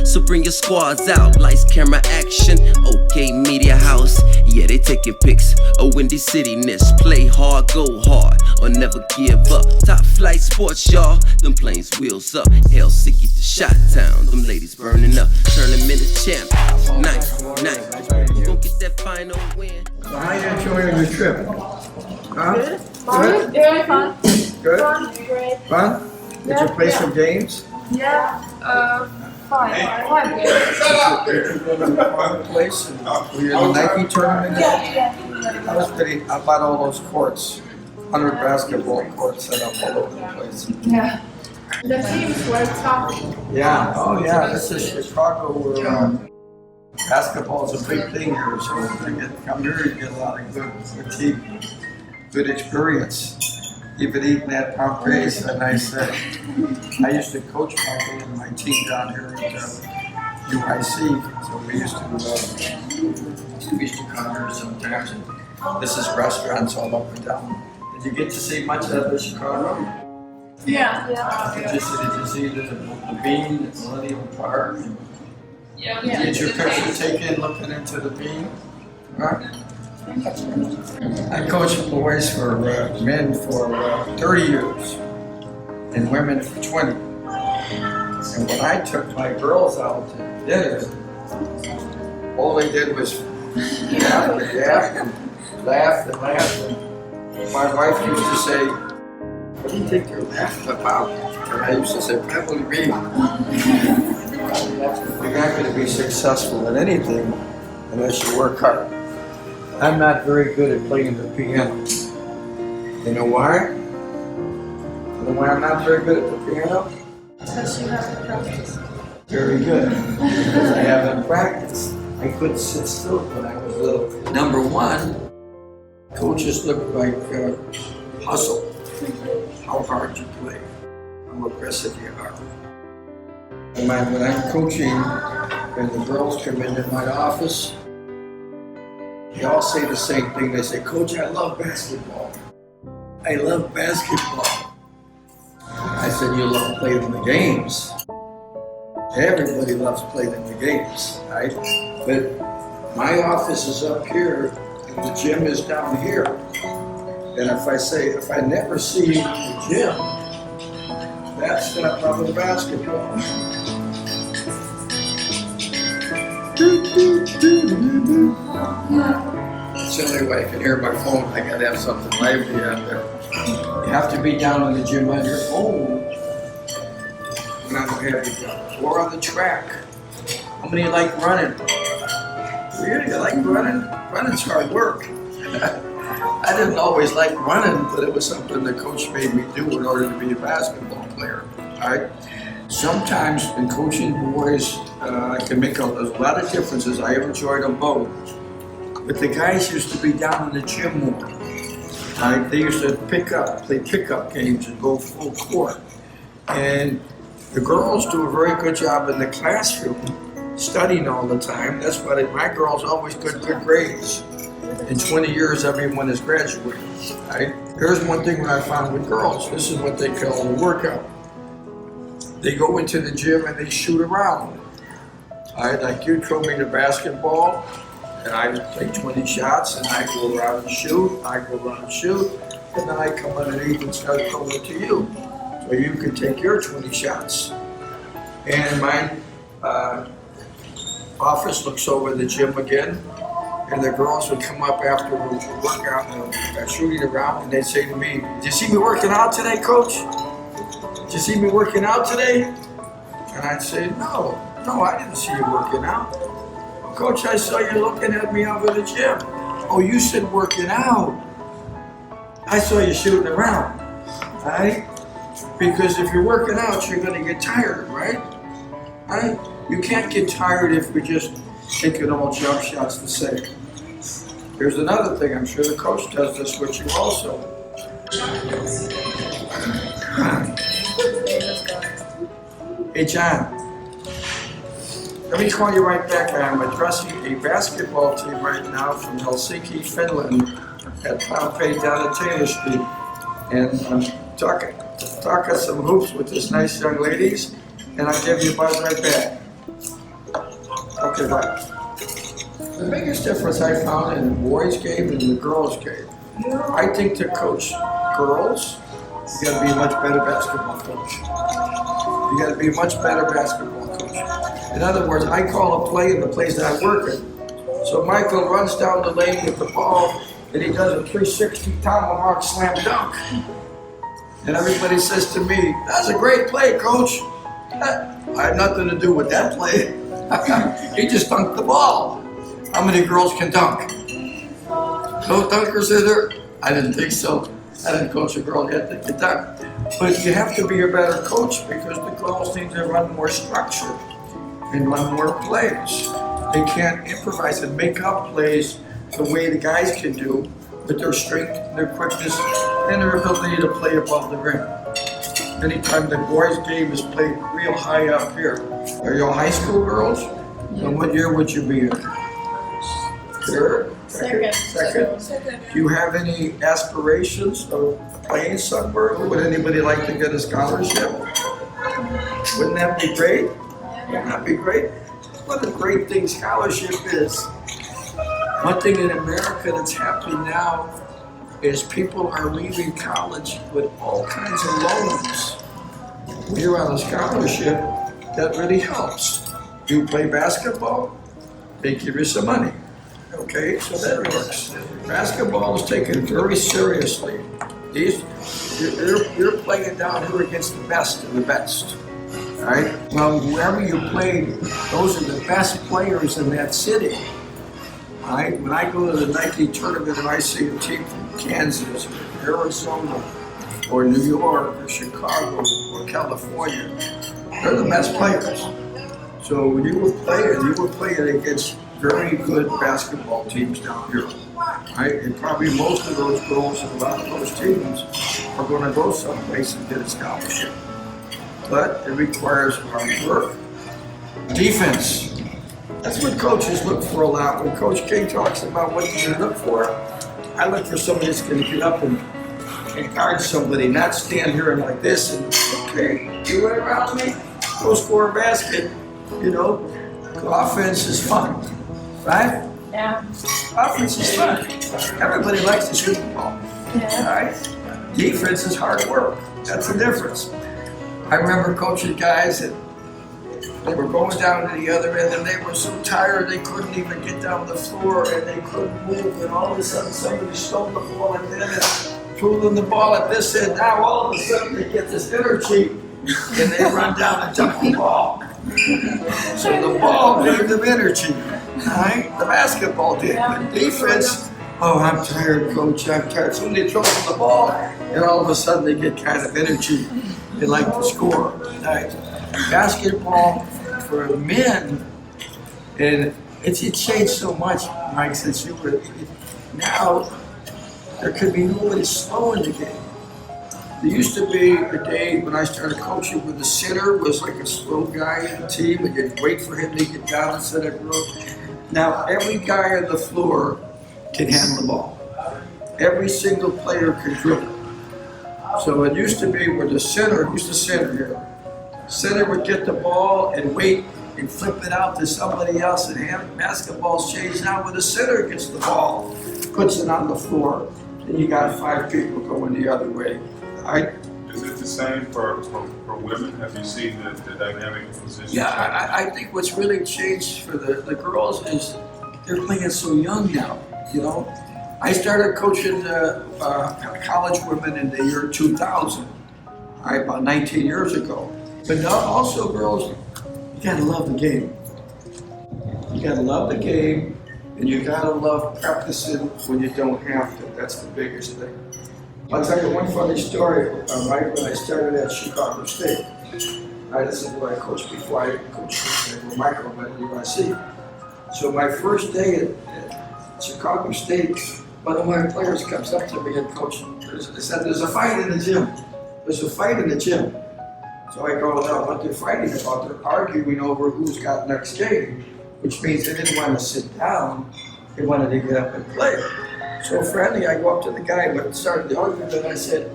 so bring your squads out. Lights, camera, action. Okay, media house. Yeah, they taking pics. A Windy City-ness. Play hard, go hard, or never give up. Top flight sports, y'all. Them planes wheels up. Helsinki to Shot-Town. Them ladies burning up. Tournament champ. Nice. Who gon' get that final win? So how are you enjoying your trip? Huh? Good. Fun. Good. Fun. Good? Fun. Great. Fun? Did you play some games? Yeah. 5 games. Did you go to the marketplace and were you in the Nike tournament? Yeah. I was pretty, I bought all those courts, 100 basketball courts set up all over the place. Yeah. The teams were tough. Yeah, oh yeah, this is Chicago where basketball is a big thing here, so you come here, you get a lot of good team, good experience. Even eating that Pompeii, and I said, I used to coach Pompeii and my team down here at UIC, so we used to come here sometimes, and this is restaurants all up and down. Did you get to see much of the Chicago? Yeah. Did you see the Bean at Millennium Park? Yeah. Did your picture taken looking into the Bean? Right? I coached boys for men for 30 years and women for 20. And when I took my girls out to dinner, all they did was laugh and laugh. And my wife used to say, "What do you think they're laughing about?" And I used to say, "Probably me." You're not going to be successful in anything unless you work hard. I'm not very good at playing the piano. You know why? You know why I'm not very good at the piano? Because you have to practice. Very good. Because I haven't practiced. I couldn't sit still when I was little. Number one, coaches look like hustle. How hard you play. How aggressive you are. When I'm coaching, when the girls come into my office, they all say the same thing. They say, "Coach, I love basketball. I love basketball." I said, "You love playing the games." Everybody loves playing the games, right? But my office is up here and the gym is down here. And if I never see the gym, that's not loving basketball. It's the only way I can hear my phone. I gotta have something lively out there. You have to be down in the gym on your own. And I don't have you down. Or on the track. How many like running? Really? You like running? Running's hard work. I didn't always like running, but it was something the coach made me do in order to be a basketball player. All right? Sometimes in coaching boys, I can make a lot of differences. I enjoyed them both. But the guys used to be down in the gym more. Right? They used to play pickup games and go full court. And the girls do a very good job in the classroom, studying all the time. That's why my girls always got good grades. In 20 years, everyone has graduated. Right? Here's one thing that I found with girls. This is what they call the workout. They go into the gym and they shoot around. Right? Like you throw me the basketball, and I play 20 shots, and I go around and shoot, and then I come underneath and start throwing it to you. So you can take your 20 shots. And my office looks over the gym again, and the girls would come up after we work out and shooting around, and they'd say to me, "Did you see me working out today, Coach? Did you see me working out today?" And I'd say, No, I didn't see you working out. "Coach, I saw you looking at me over the gym." "Oh, you said working out. I saw you shooting around." Right? Because if you're working out, you're going to get tired, right? Right? You can't get tired if you're just taking all jump shots the same. Here's another thing. I'm sure the coach does this with you also. Hey, John. Let me call you right back. I'm addressing a basketball team right now from Helsinki, Finland, at Pompeii down at Taylor Street. And I'm talking some hoops with this nice young ladies, and I'll give you a buzz right back. Okay, right. The biggest difference I found in the boys' game and the girls' game, I think to coach girls, you gotta be a much better basketball coach. You gotta be a much better basketball coach. In other words, I call a play in the place that I work in. So Michael runs down the lane with the ball, and he does a 360 tomahawk slam dunk. And everybody says to me, "That's a great play, coach." I had nothing to do with that play. He just dunked the ball. How many girls can dunk? No dunkers in there? I didn't think so. I didn't coach a girl yet that could dunk. But you have to be a better coach because the girls need to run more structure and run more plays. They can't improvise and make up plays the way the guys can do with their strength, their quickness, and their ability to play above the rim. Anytime the boys' game is played real high up here. Are you all high school girls? And what year would you be in? Third? Second. Do you have any aspirations of playing somewhere? Would anybody like to get a scholarship? Wouldn't that be great? Wouldn't that be great? What a great thing scholarship is. One thing in America that's happening now is people are leaving college with all kinds of loans. When you're on a scholarship, that really helps. You play basketball, they give you some money. Okay, so that works. Basketball is taken very seriously. You're playing down here against the best of the best. All right? Well, wherever you play, those are the best players in that city. All right? When I go to the Nike tournament and I see a team from Kansas, or Arizona, or New York, or Chicago, or California, they're the best players. So when you were playing against very good basketball teams down here, right? And probably most of those girls and a lot of those teams are going to go someplace and get a scholarship. But it requires hard work. Defense. That's what coaches look for a lot. When Coach King talks about what you look for, I look for somebody that's going to get up and guard somebody, not stand here and like this and, okay, you went around me, go score a basket. You know, offense is fun, right? Yeah. Offense is fun. Everybody likes to shoot the ball. Yeah. Right? Defense is hard work. That's the difference. I remember coaching guys that they were going down to the other end and they were so tired they couldn't even get down the floor and they couldn't move, and all of a sudden somebody stole the ball at them and threw them the ball at this end. Now all of a sudden they get this energy and they run down and dunk the ball. So the ball gave them energy, right? The basketball did. But defense, oh, I'm tired, coach, I'm tired. So they throw them the ball, and all of a sudden they get kind of energy. They like to score, right? Basketball for men, and it's changed so much, Mike, since you were, now there could be nobody slow in the game. There used to be a day when I started coaching where the center was like a slow guy in the team and you'd wait for him to get down and set up rope. Now every guy on the floor can handle the ball. Every single player can dribble. So it used to be where the center, who's the center here? Center would get the ball and wait and flip it out to somebody else, and basketball's changed now where the center gets the ball, puts it on the floor, and you got 5 people going the other way. Is it the same for women? Have you seen the dynamic position? Yeah, I think what's really changed for the girls is they're playing so young now, you know. I started coaching college women in the year 2000, right, about 19 years ago. But now also girls, you gotta love the game. You gotta love the game, and you gotta love practicing when you don't have to. That's the biggest thing. I'll tell you one funny story, right when I started at Chicago State. This is where I coached before I coached with Michael at USC. So my first day at Chicago State, one of my players comes up to me and coach, they said, "There's a fight in the gym. There's a fight in the gym." So I go, "No, what they're fighting about, they're arguing over who's got next game," which means they didn't want to sit down, they wanted to get up and play. So friendly, I go up to the guy and started the argument, and I said,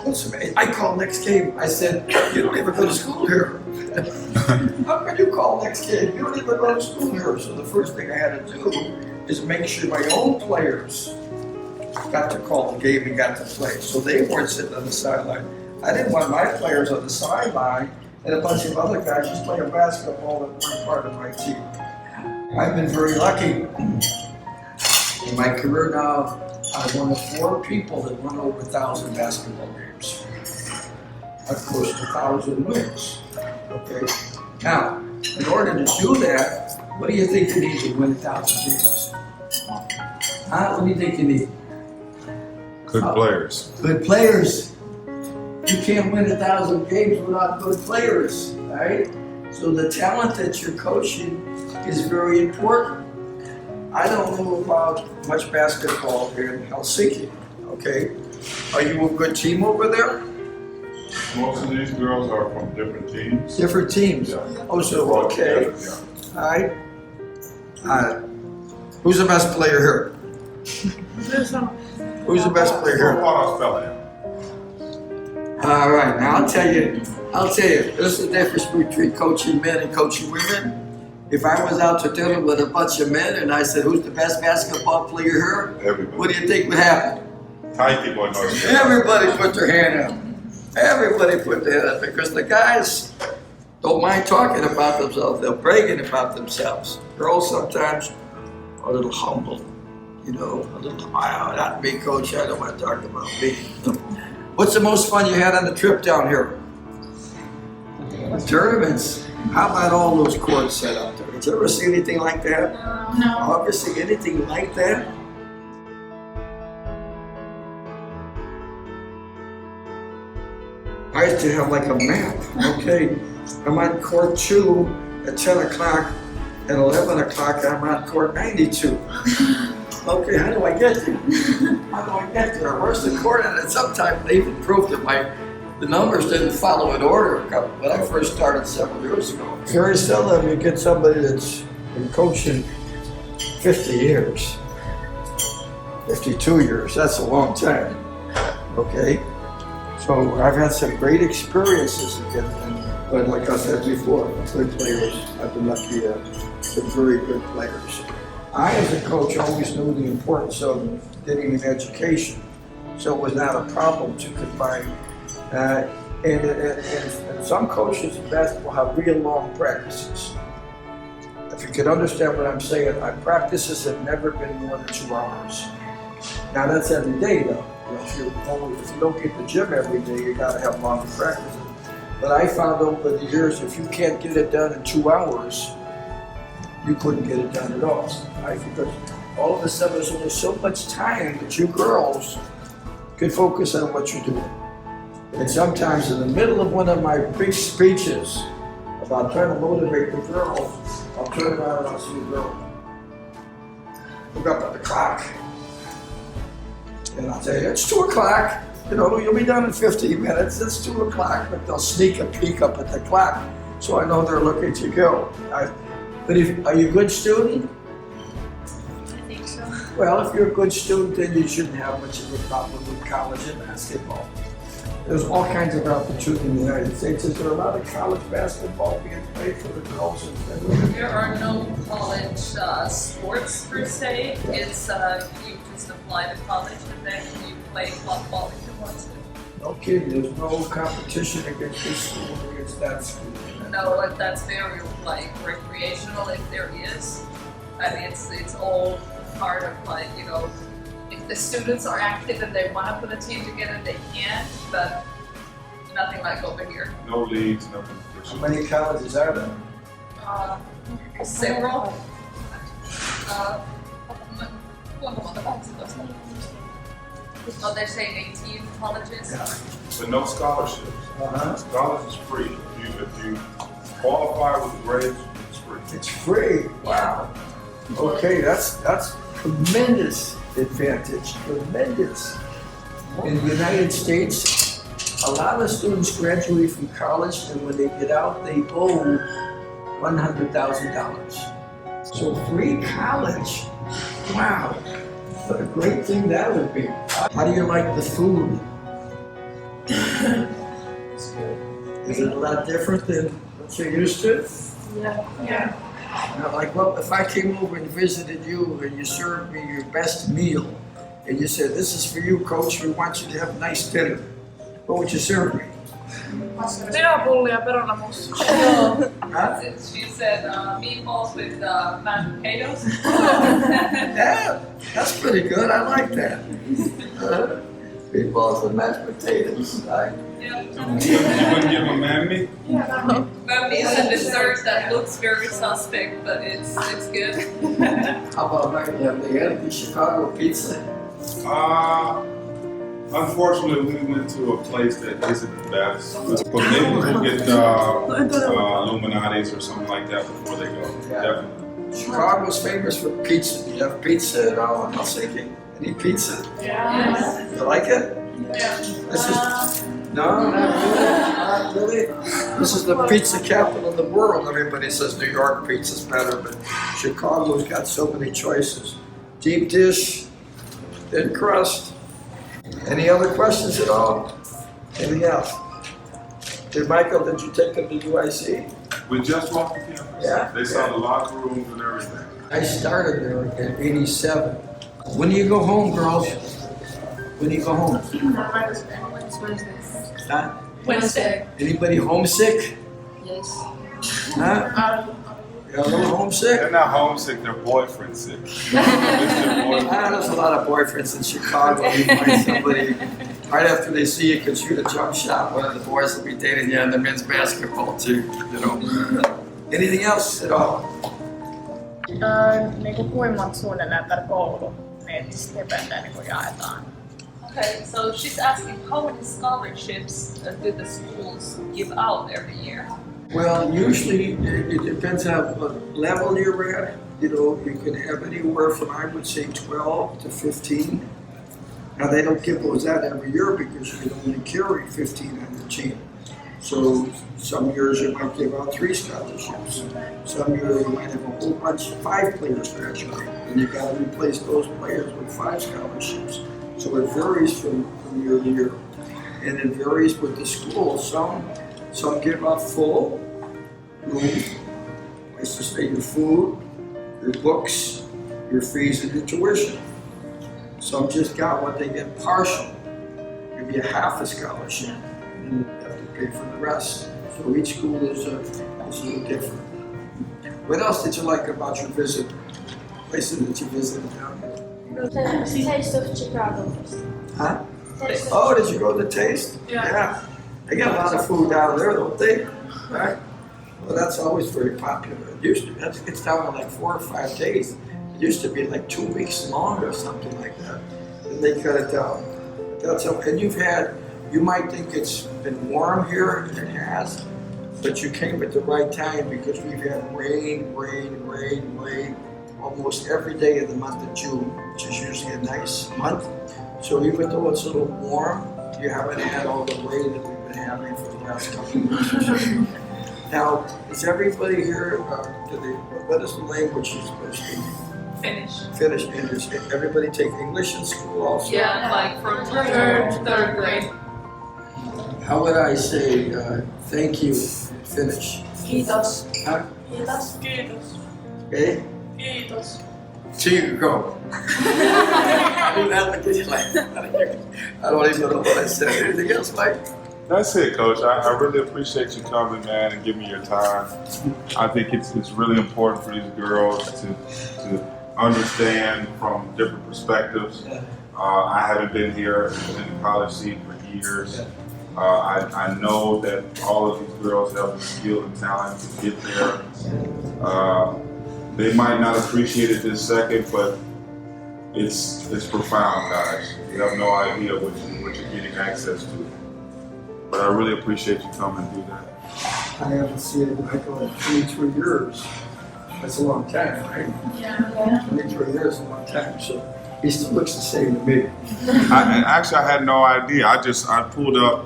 "Listen, I call next game." I said, "You don't even go to school here." How can you call next game? You don't even go to school here. So the first thing I had to do is make sure my own players got to call the game and got to play. So they weren't sitting on the sideline. I didn't want my players on the sideline and a bunch of other guys just playing basketball that weren't part of my team. I've been very lucky. In my career now, I'm one of 4 people that won over 1,000 basketball games. I've coached 1,000 wins. Okay. Now, in order to do that, what do you think you need to win 1,000 games? What do you think you need? Good players. Good players. You can't win 1,000 games without good players, right? So the talent that you're coaching is very important. I don't know about much basketball here in Helsinki, okay? Are you a good team over there? Most of these girls are from different teams. Different teams? Yeah. Oh, so, okay. Yeah. All right. Who's the best player here? Who's the best player here? All right, now I'll tell you, this is the difference between coaching men and coaching women. If I was out to dinner with a bunch of men and I said, who's the best basketball player here? Everybody. What do you think would happen? Everybody put their hand up. Everybody put their hand up because the guys don't mind talking about themselves. They're bragging about themselves. Girls sometimes are a little humble, you know, a little, not me, coach, I don't want to talk about me. What's the most fun you had on the trip down here? Tournaments. How about all those courts set up there? Did you ever see anything like that? No. Ever see anything like that? I used to have like a map. Okay, I'm on court 2 at 10 o'clock. At 11 o'clock, I'm on court 92. Okay, how do I get there? How do I get there? Where's the court? And sometimes they even proved that the numbers didn't follow in order when I first started several years ago. Very seldom you get somebody that's been coaching 50 years, 52 years, that's a long time, okay? So I've had some great experiences, but like I said before, good players, I've been lucky to have some very good players. I, as a coach, always knew the importance of getting an education, so it was not a problem to combine. And some coaches in basketball have real long practices. If you can understand what I'm saying, my practices have never been more than 2 hours. Now that's every day though. If you don't get to the gym every day, you gotta have longer practices. But I found over the years, if you can't get it done in 2 hours, you couldn't get it done at all. Right? Because all of a sudden there's only so much time that you girls can focus on what you're doing. And sometimes in the middle of one of my big speeches about trying to motivate the girls, I'll turn around and I'll see a girl. Look up at the clock. And I'll tell you, it's 2 o'clock. You know, you'll be done in 15 minutes. It's 2 o'clock. But they'll sneak a peek up at the clock. So I know they're looking to go. Are you a good student? I think so. Well, if you're a good student, then you shouldn't have much of a problem with college and basketball. There's all kinds of opportunity in the United States. Is there a lot of college basketball being played for the girls in Finland? There are no college sports per se. It's you just apply to college and then you play club ball if you want to. No kidding, there's no competition against this school or against that school. No, like that's very like recreational if there is. I mean, it's all part of like, you know, if the students are active and they want to put a team together, they can, but nothing like over here. No leagues, nothing. How many colleges are there? Several. Oh, they're saying 18 colleges. Yeah. But no scholarships. College is free. If you qualify with grades, it's free. It's free. Wow. Okay, that's tremendous advantage. Tremendous. In the United States, a lot of students graduate from college, and when they get out, they owe $100,000. So free college. Wow. What a great thing that would be. How do you like the food? It's good. Is it a lot different than So you used to it? Yeah. Like, well, if I came over and visited you and you served me your best meal, and you said, this is for you, coach, we want you to have a nice dinner, what would you serve me? Lihavulli ja perunamussu. Huh? She said meatballs with mashed potatoes. Yeah, that's pretty good. I like that. Meatballs with mashed potatoes. Yeah. You wouldn't give them mammy? But it's a dessert that looks very suspect, but it's good. How about they had the Chicago pizza? Unfortunately, we went to a place that isn't the best. But maybe we'll get Illuminati's or something like that before they go. Yeah. Definitely. Chicago's famous for pizza. Do you have pizza at all in Helsinki? Any pizza? Yes. You like it? Yeah. This is no, not really. This is the pizza capital of the world. Everybody says New York pizza's better, but Chicago's got so many choices. Deep dish, thin crust. Any other questions at all? Anything else? Michael, did you take them to UIC? We just walked the campus. Yeah. They saw the locker rooms and everything. I started there in '87. When do you go home, girls? When do you go home? Huh? Wednesday. Anybody homesick? Yes. Huh? You're a little homesick? They're not homesick, they're boyfriend sick. It's their boyfriend. There's a lot of boyfriends in Chicago. You find somebody right after they see you can shoot a jump shot. One of the boys will be dating you in the men's basketball too. You know. Anything else at all? Niinku kuinka monta suunnilleen per koulu niitä stipendejä niinku jaetaan? Okay, so she's asking how many scholarships do the schools give out every year? Well, usually it depends on what level you're at. You know, you can have anywhere from, I would say, 12 to 15. Now, they don't give those out every year because you can only carry 15 on your team. So some years you might give out 3 scholarships. Some years you might have a whole bunch, 5 players graduate, and you got to replace those players with 5 scholarships. So it varies from year to year, and it varies with the school. Some give out full room, place to stay, your food, your books, your fees, and your tuition. Some just got what they get partial, maybe a half a scholarship, and you have to pay for the rest. So each school is a little different. What else did you like about your visit? Places that you visited down here? Taste of Chicago. Huh? Taste of Oh, did you go to Taste? Yeah. They got a lot of food down there, don't they? Right? Well, that's always very popular. It used to be, it's down to like 4 or 5 days. It used to be like 2 weeks long or something like that. And they cut it down. That's okay. And you might think it's been warm here, and it has, but you came at the right time because we've had rain almost every day of the month of June, which is usually a nice month. So even though it's a little warm, you haven't had all the rain that we've been having for the last couple of years. Now, is everybody here, what is the language you're supposed to speak? Finnish. Finnish. Everybody take English in school also? Yeah, like from third grade. How would I say thank you in Finnish? Kiitos. Huh? Kiitos. Okay? Kiitos. So you can go. I didn't have to get like that. I don't even know what I said. Anything else, Mike? That's it, Coach. I really appreciate you coming, man, and giving me your time. I think it's really important for these girls to understand from different perspectives. I haven't been here in the college scene for years. I know that all of these girls have the skill and talent to get there. They might not appreciate it this second, but it's profound, guys. You have no idea what you're getting access to. But I really appreciate you coming and do that. I haven't seen Michael in 23 years. That's a long time, right? Yeah. 23 years is a long time, so he still looks the same to me. I had no idea. I pulled up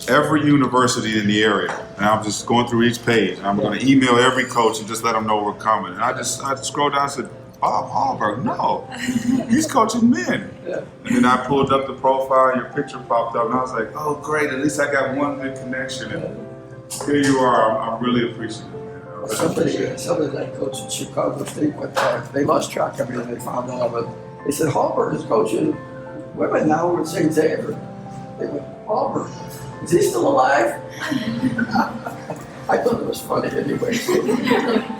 every university in the area, and I'm just going through each page. And I'm going to email every coach and just let them know we're coming. And I scrolled down and said, Bob Hallberg, no, he's coaching men. Yeah. And then I pulled up the profile, your picture popped up, and I was like, oh great, at least I got one good connection. And Here you are. I'm really appreciative. Man. I really appreciate Somebody that coached at Chicago State, but they lost track of me and they found out. But they said Hallberg is coaching women now with St. Xavier. They went, Hallberg, is he still alive? I thought it was funny anyway.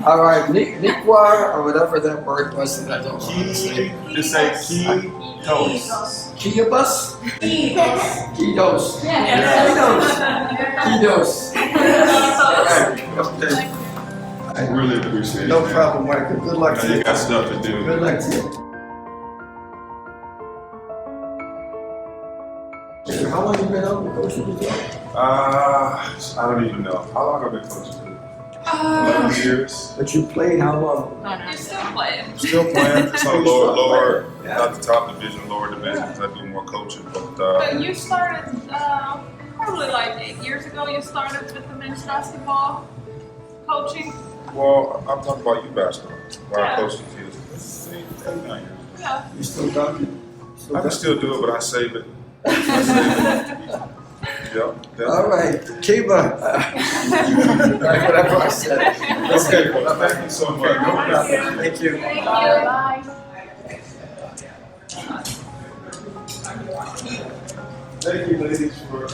All right, Niqua, or whatever that word was that I don't know how to say. Just say Kiitos. Kiitos? Kiitos. Kiitos. Okay. I really appreciate it. No man. problem, Michael. Good luck I to know you. you got stuff to do. Good luck to you. How long have you been out with coaching before? I don't even know. How long have I been coaching? 11 years. But you played how long? You're still playing. Still playing. It's on lower, Yeah. not the top division, lower division, because I do more coaching. But But you started probably like 8 years ago. You started with the men's basketball coaching. well, I'm talking about you basketball. Where I Yeah. coached the kids. 8, 9 years. Yeah. You still done? I can still do it, but I save it. I save it. Yep. All right, Kiba. Whatever I said. Okay, well, thank you so much. No problem. Thank you. Bye. Thank you, ladies, for